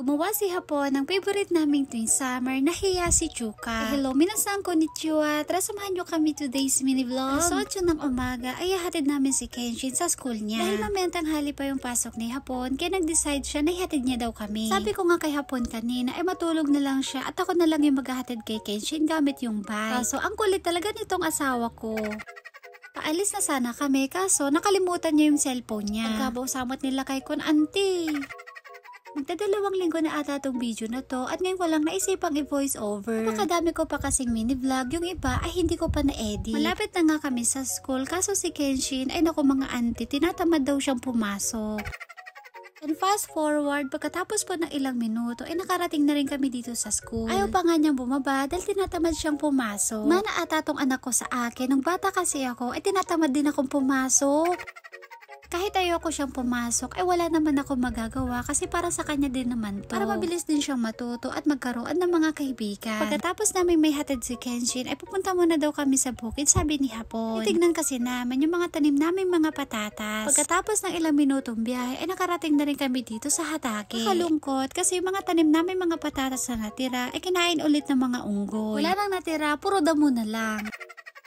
gumawa si Hapon ng favorite naming tuwing summer na hiya si Chuka. Hello, minasan konnichiwa. Tara samahan nyo kami today's mini vlog. Alas 8 ng umaga ay hatid namin si Kenshin sa school niya. Dahil mamayang tanghali pa yung pasok ni Hapon, kaya nag-decide siya na ihatid niya daw kami. Sabi ko nga kay Hapon kanina ay matulog na lang siya at ako na lang yung maghahatid kay Kenshin gamit yung bike. So ang kulit talaga nitong asawa ko. Paalis na sana kami kaso nakalimutan niya yung cellphone niya. Pagkabaw-samot nila kay Kun Auntie. Magdadalawang linggo na ata tong video na to at ngayon ko lang naisipang i-voice over. Napakadami ko pa kasing mini vlog, yung iba ay hindi ko pa na-edit. Malapit na nga kami sa school kaso si Kenshin ay naku mga auntie, tinatamad daw siyang pumasok. And fast forward, pagkatapos po ng ilang minuto, ay nakarating na rin kami dito sa school. Ayaw pa nga niyang bumaba dahil tinatamad siyang pumasok. Mana ata tong anak ko sa akin, nung bata kasi ako, ay tinatamad din akong pumasok. Kahit ayoko siyang pumasok, ay wala naman ako magagawa kasi para sa kanya din naman to. Para mabilis din siyang matuto at magkaroon ng mga kaibigan. Pagkatapos namin may hatid si Kenshin, ay pupunta muna daw kami sa bukid, sabi ni Hapon. Itignan kasi namin yung mga tanim namin mga patatas. Pagkatapos ng ilang minutong biyahe, ay nakarating na rin kami dito sa Hatake. Nakalungkot kasi yung mga tanim namin mga patatas na natira, ay kinain ulit ng mga unggoy. Wala nang natira, puro damo na lang.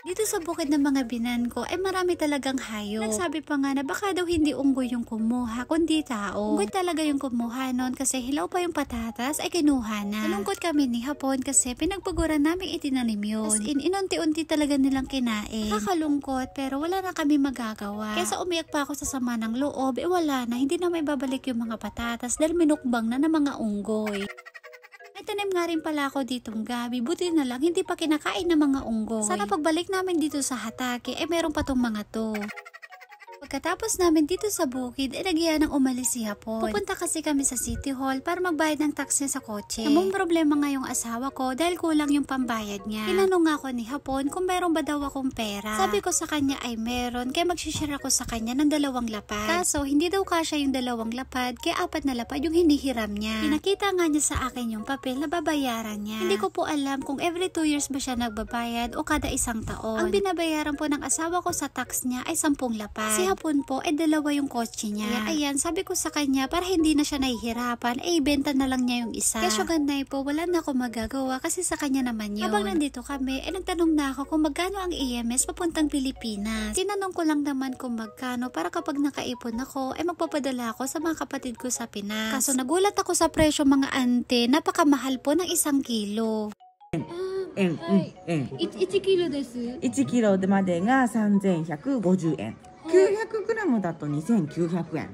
Dito sa bukid ng mga binan ko ay marami talagang hayop. Nagsabi pa nga na baka daw hindi unggoy yung kumuha kundi tao. Unggoy talaga yung kumuha nun kasi hilaw pa yung patatas ay kinuha na. Nalungkot kami ni Hapon kasi pinagpaguran namin itinanim yun. As in, inunti-unti talaga nilang kinain. Nakakalungkot pero wala na kami magagawa. Kesa umiyak pa ako sa sama ng loob, wala na, hindi na may babalik yung mga patatas dahil minukbang na ng mga unggoy. May tanim nga rin pala ako ditong gabi, buti na lang hindi pa kinakain ng mga unggoy. Sana pagbalik namin dito sa Hatake, meron pa tong mga to. Pagkatapos namin dito sa bukid, nagyaya nang umalis si Hapon. Pupunta kasi kami sa City Hall para magbayad ng tax niya sa kotse. Namang problema nga yung asawa ko dahil kulang yung pambayad niya. Tinanong nga ako ni Hapon kung meron ba daw akong pera. Sabi ko sa kanya ay meron, kaya mag-share ako sa kanya ng 2 lapad. Kaso hindi daw kasya yung 2 lapad, kaya 4 na lapad yung hinihiram niya. Pinakita nga niya sa akin yung papel na babayaran niya. Hindi ko po alam kung every 2 years ba siya nagbabayad o kada 1 taon. Ang binabayaran po ng asawa ko sa tax niya ay 10 lapad. Si Hapon po 2 yung kotse niya. Ayan, sabi ko sa kanya para hindi na siya nahihirapan, ibenta na lang niya yung isa. Kaya ganay po, wala na ako magagawa kasi sa kanya naman yun. Habang nandito kami, nagtanong na ako kung magkano ang EMS papuntang Pilipinas. Tinanong ko lang naman kung magkano para kapag nakaipon ako, magpapadala ako sa mga kapatid ko sa Pinas. Kaso nagulat ako sa presyo mga ante, napakamahal po ng 1 kilo. 1キロです。1キロまでが3150円。900グラムだと2900円。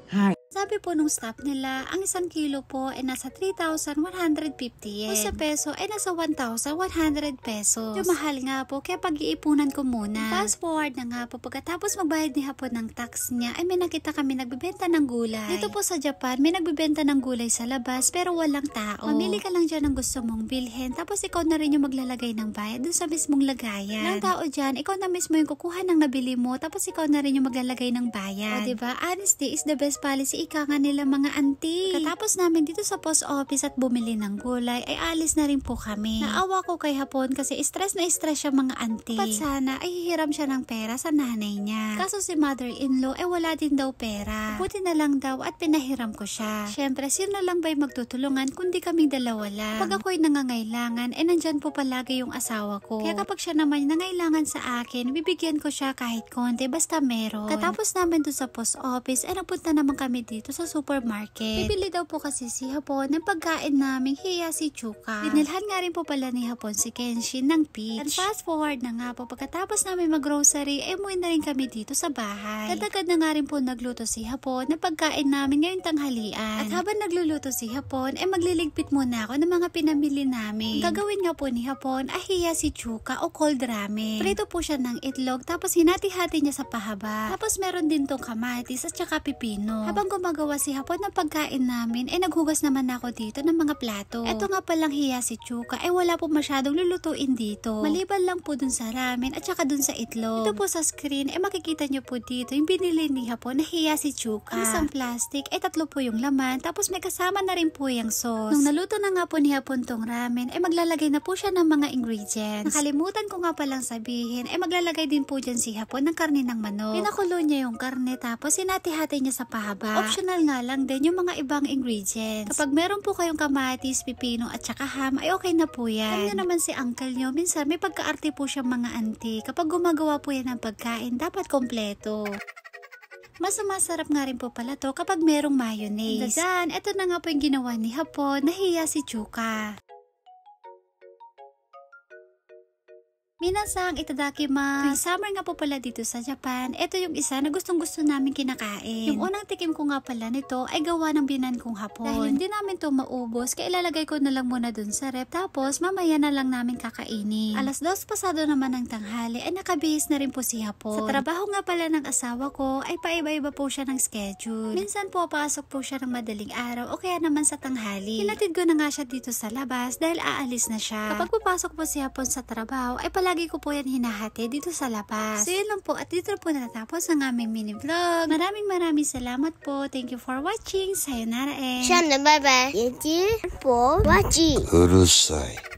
はい。Sabi po nung staff nila, ang 1 kilo po ay nasa 3,150 yen. Kung sa peso ay nasa 1,100 pesos. Yung mahal nga po, kaya pag-iipunan ko muna. Fast forward na nga po, pagkatapos magbayad ni Hapon ng tax niya, ay may nakita kami nagbibenta ng gulay. Dito po sa Japan, may nagbibenta ng gulay sa labas, pero walang tao. Mamili ka lang dyan ng gusto mong bilhin, tapos ikaw na rin yung maglalagay ng bayad dun sa mismong lagayan. Ng tao dyan, ikaw na mismo yung kukuha ng nabili mo, tapos ikaw na rin yung maglalagay ng bayad. O diba, honesty is the best policy ika nga nila mga auntie. Katapos namin dito sa post office at bumili ng gulay, ay alis na rin po kami. Naawa ko kay Hapon kasi stress na stress siya mga auntie. Dapat sana ay hihiram siya ng pera sa nanay niya. Kaso si mother-in-law ay wala din daw pera. Buti na lang daw at pinahiram ko siya. Syempre, sino lang ba'y magtutulungan kundi kaming dalawa lang. Pag ako'y nangangailangan, nandyan po palagi yung asawa ko. Kaya kapag siya naman nangailangan sa akin, bibigyan ko siya kahit konti basta meron. Katapos namin doon sa post office, napunta naman kami dito sa supermarket. Bibili daw po kasi si Hapon ng pagkain naming hiya si Chuka. Binilhan nga rin po pala ni Hapon si Kenshin ng peach. And fast forward na nga po, pagkatapos namin mag-grocery, umuwi na rin kami dito sa bahay. Kadagad na nga rin po nagluto si Hapon ng pagkain namin ngayong tanghalian. At habang nagluluto si Hapon, magliligpit muna ako ng mga pinamili namin. Gagawin nga po ni Hapon ay hiya si Chuka o cold ramen. Prito po siya ng itlog, tapos hinati-hati niya sa pahaba. Tapos meron din tong kamatis at saka pipino. Habang gumagawa si Hapon ng pagkain namin, naghugas naman ako dito ng mga plato. Ito nga palang hiya si Chuka, wala po masyadong lulutuin dito. Maliban lang po dun sa ramen at saka dun sa itlog. Ito po sa screen, makikita nyo po dito yung binili ni Hapon na hiya si Chuka. Ang isang plastic, 3 po yung laman, tapos may kasama na rin po yung sauce. Nung naluto na nga po ni Hapon tong ramen, maglalagay na po siya ng mga ingredients. Nakalimutan ko nga palang sabihin, maglalagay din po dyan si Hapon ng karne ng manok. Pinakulo niya yung karne, tapos hinati-hati niya sa pahaba. Optional nga lang din yung mga ibang ingredients. Kapag meron po kayong kamatis, pipino at saka ham, ay okay na po yan. Alam nyo naman si uncle nyo, minsan may pagkaarte po siyang mga auntie. Kapag gumagawa po yan ng pagkain, dapat kompleto. Mas masarap nga rin po pala to kapag merong mayonnaise. Dadan, eto na nga po yung ginawa ni Hapon, nahiya si Chuka. Minasang itadakimasu. Tuwing summer nga po pala dito sa Japan, ito yung isa na gustong-gusto namin kinakain. Yung unang tikim ko nga pala nito ay gawa ng binan kong Hapon. Dahil hindi namin to maubos, kaya ilalagay ko na lang muna dun sa rep, tapos mamaya na lang namin kakainin. 2:00 pasado naman ng tanghali, ay nakabihis na rin po si Hapon. Sa trabaho nga pala ng asawa ko, ay paiba-iba po siya ng schedule. Minsan po pasok po siya ng madaling araw o kaya naman sa tanghali. Hinatid ko na nga siya dito sa labas dahil aalis na siya. Kapag papasok po si Hapon sa trabaho, ay lagi ko po yan hinahati dito sa labas. So yun lang po, at dito po natatapos ang aming mini vlog. Maraming salamat po. Thank you for watching. Sayonara and... Bye bye. Thank you for watching. うるさい。